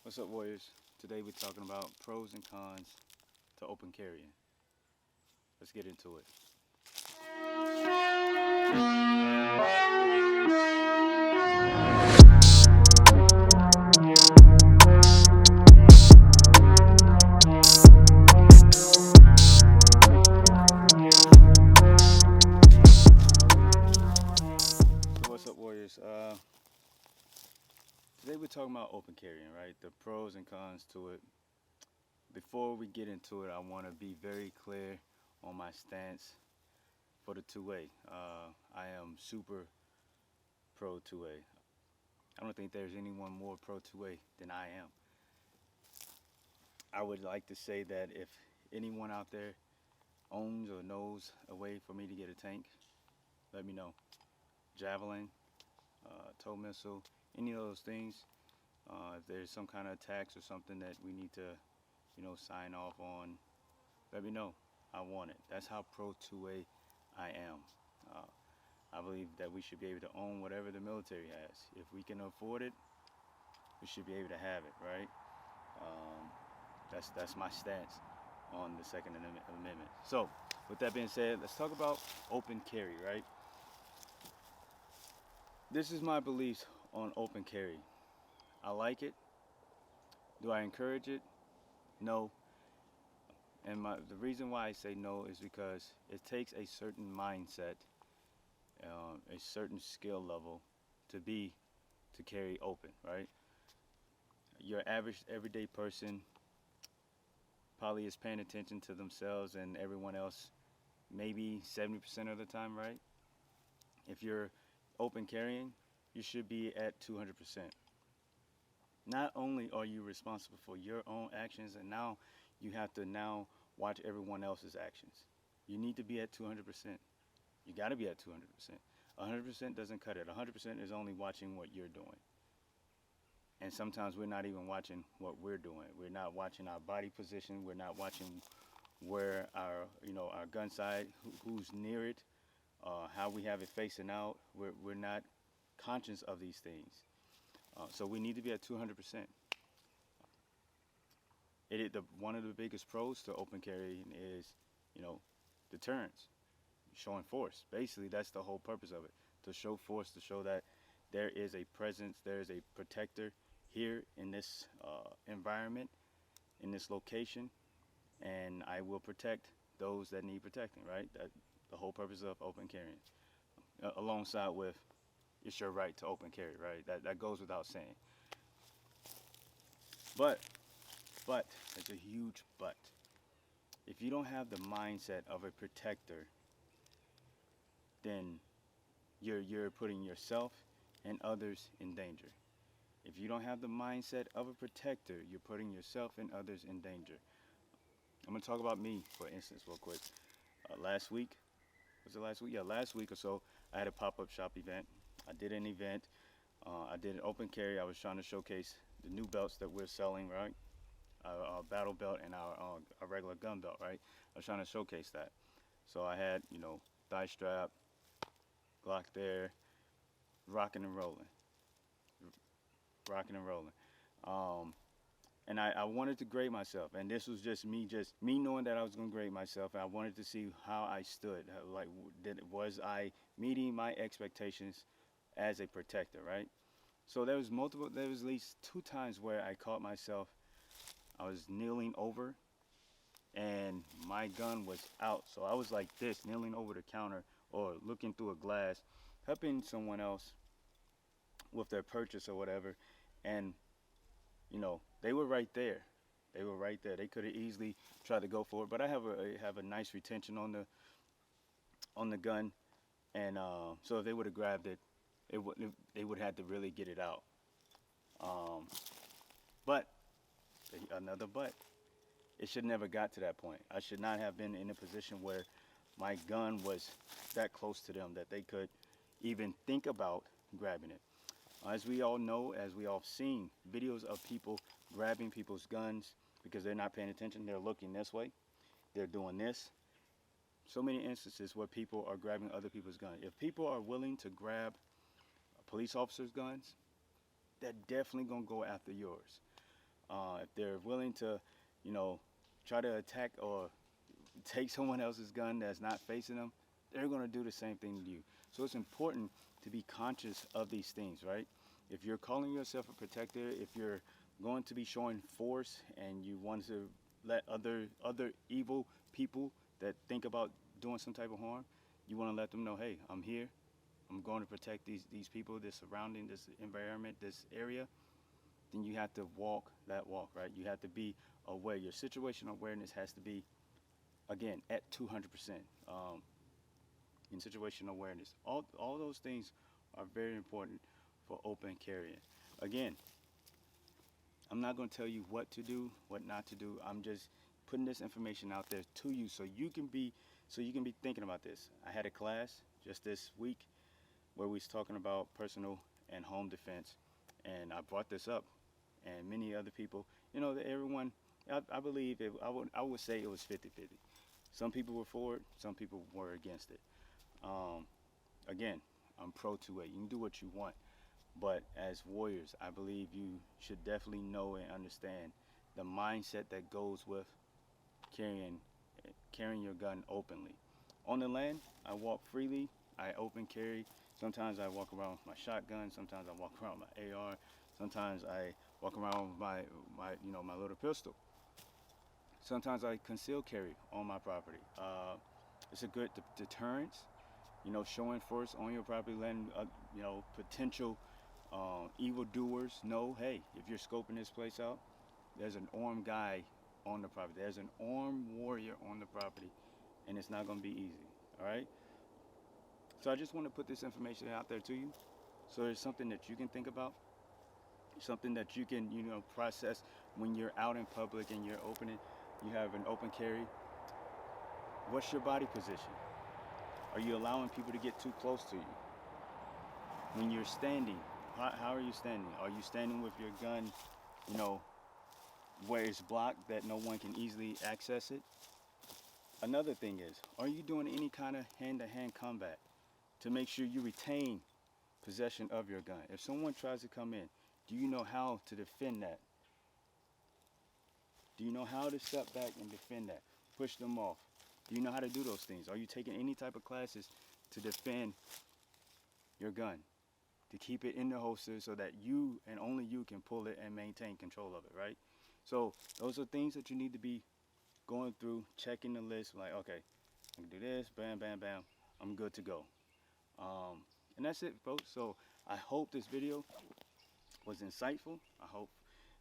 What's up, Warriors? Today we're talking about pros and cons to open carrying. Let's get into it. So, what's up, Warriors? Today we're talking about open carrying, right? The pros and cons to it. Before we get into it, I want to be very clear on my stance for the two-way. I am super pro two-way. I don't think there's anyone more pro two-way than I am. I would like to say that if anyone out there owns or knows a way for me to get a tank, let me know. Javelin, tow missile, any of those things. If there's some kind of tax or something that we need to, sign off on, let me know. I want it. That's how pro two-way I am. I believe that we should be able to own whatever the military has. If we can afford it, we should be able to have it, right? Um, that's my stance on the Second Amendment. So, with that being said, let's talk about open carry, right? This is my beliefs on open carry. I like it. Do I encourage it? No. And the reason why I say no is because it takes a certain mindset, a certain skill level to carry open, right? Your average everyday person probably is paying attention to themselves and everyone else maybe 70% of the time, right? If you're open carrying, you should be at 200%. Not only are you responsible for your own actions, and now you have to now watch everyone else's actions. You need to be at 200%. You got to be at 200%. 100% doesn't cut it. 100% is only watching what you're doing. And sometimes we're not even watching what we're doing. We're not watching our body position. We're not watching where our gun sight, who's near it, how we have it facing out. We're not conscious of these things. So we need to be at 200%. One of the biggest pros to open carrying is, you know, deterrence, showing force. Basically, that's the whole purpose of it, to show force, to show that there is a presence, there is a protector here in this environment, in this location, and I will protect those that need protecting, right? That the whole purpose of open carrying, alongside with it's your right to open carry, right? That goes without saying. But, there's a huge but. If you don't have the mindset of a protector, then you're putting yourself and others in danger. If you don't have the mindset of a protector, you're putting yourself and others in danger. I'm gonna talk about me, for instance, real quick. Last week, was it last week? Yeah, last week or so, I had a pop-up shop event. I did an event. I did an open carry. I was trying to showcase the new belts that we're selling, right? Our battle belt and our regular gun belt, right? I was trying to showcase that. So I had, thigh strap, Glock there, rocking and rolling, rocking and rolling. Um, and I wanted to grade myself, and this was just me knowing that I was going to grade myself, and I wanted to see how I stood. Like, was I meeting my expectations as a protector, right? So there was at least two times where I caught myself. I was kneeling over, and my gun was out. So I was like this, kneeling over the counter or looking through a glass, helping someone else with their purchase or whatever. And, they were right there. They were right there. They could have easily tried to go for it, but I have a nice retention on the gun, and so if they would have grabbed it, they would have to really get it out. Um, but another but, it should never got to that point. I should not have been in a position where my gun was that close to them that they could even think about grabbing it. As we all know, as we all seen videos of people grabbing people's guns because they're not paying attention, they're looking this way, they're doing this. So many instances where people are grabbing other people's guns. If people are willing to grab police officers' guns, they're definitely gonna go after yours. If they're willing to, you know, try to attack or take someone else's gun that's not facing them, they're going to do the same thing to you. So it's important to be conscious of these things, right? If you're calling yourself a protector, if you're going to be showing force and you want to let other evil people that think about doing some type of harm, you want to let them know, hey, I'm here. I'm going to protect these people, this surrounding, this environment, this area. Then you have to walk that walk, right? You have to be aware. Your situational awareness has to be, again, at 200%. In situational awareness, all those things are very important for open carrying. Again, I'm not going to tell you what to do, what not to do. I'm just putting this information out there to you so you can be thinking about this. I had a class just this week where we was talking about personal and home defense, and I brought this up, and many other people, you know, everyone, I believe I would say it was 50-50. Some people were for it, some people were against it. Again, I'm pro 2A. You can do what you want, but as warriors, I believe you should definitely know and understand the mindset that goes with carrying your gun openly. On the land, I walk freely. I open carry. Sometimes I walk around with my shotgun. Sometimes I walk around with my AR. Sometimes I walk around with my little pistol. Sometimes I conceal carry on my property. It's a good deterrence. You know, showing force on your property, letting potential evildoers know, hey, if you're scoping this place out, there's an armed guy on the property. There's an armed warrior on the property, and it's not going to be easy. All right. So I just want to put this information out there to you, so it's something that you can think about, something that you can process when you're out in public and you're opening. You have an open carry. What's your body position? Are you allowing people to get too close to you? When you're standing, how are you standing? Are you standing with your gun, where it's blocked that no one can easily access it? Another thing is, are you doing any kind of hand-to-hand combat to make sure you retain possession of your gun? If someone tries to come in, do you know how to defend that? Do you know how to step back and defend that? Push them off. Do you know how to do those things? Are you taking any type of classes to defend your gun, to keep it in the holster so that you and only you can pull it and maintain control of it, right? So those are things that you need to be going through, checking the list, like, okay, I can do this, bam, bam, bam, I'm good to go. And that's it, folks. So I hope this video was insightful. I hope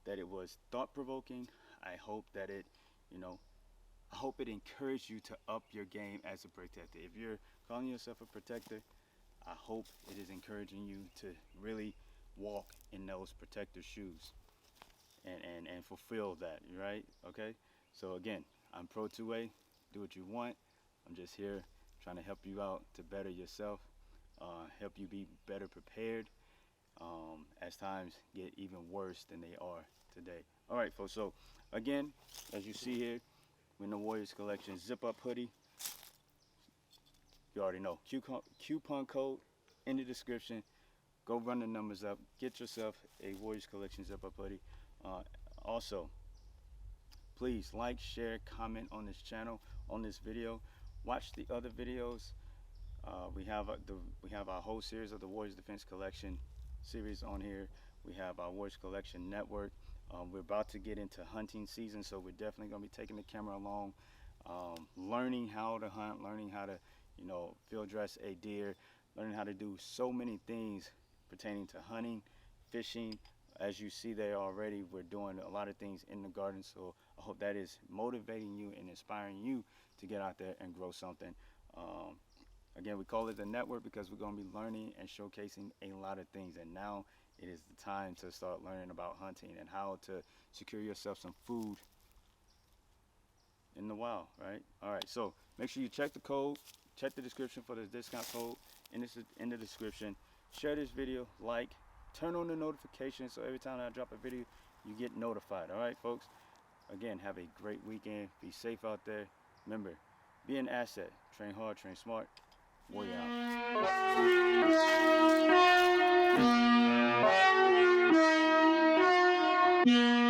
that it was thought-provoking. I hope that it, I hope it encouraged you to up your game as a protector. If you're calling yourself a protector, I hope it is encouraging you to really walk in those protector shoes and fulfill that, right? Okay? So again, I'm Pro 2A. Do what you want. I'm just here trying to help you out to better yourself, help you be better prepared as times get even worse than they are today. All right, folks. So again, as you see here, we're in the Warriors Collection zip-up hoodie. You already know. Coupon code in the description. Go run the numbers up. Get yourself a Warriors Collection zip-up hoodie. Also, please like, share, comment on this channel, on this video. Watch the other videos. We have our whole series of the Warriors Defense Collection series on here. We have our Warriors Collection Network. We're about to get into hunting season, so we're definitely going to be taking the camera along, learning how to hunt, learning how to, field dress a deer, learning how to do so many things pertaining to hunting, fishing. As you see there already, we're doing a lot of things in the garden, so I hope that is motivating you and inspiring you to get out there and grow something. Again, we call it the network because we're going to be learning and showcasing a lot of things, and now it is the time to start learning about hunting and how to secure yourself some food in the wild, right? All right, so make sure you check the code, check the description for the discount code in the description. Share this video, like, turn on the notifications so every time I drop a video, you get notified. All right, folks? Again, have a great weekend. Be safe out there. Remember, be an asset. Train hard, train smart. Warrior out.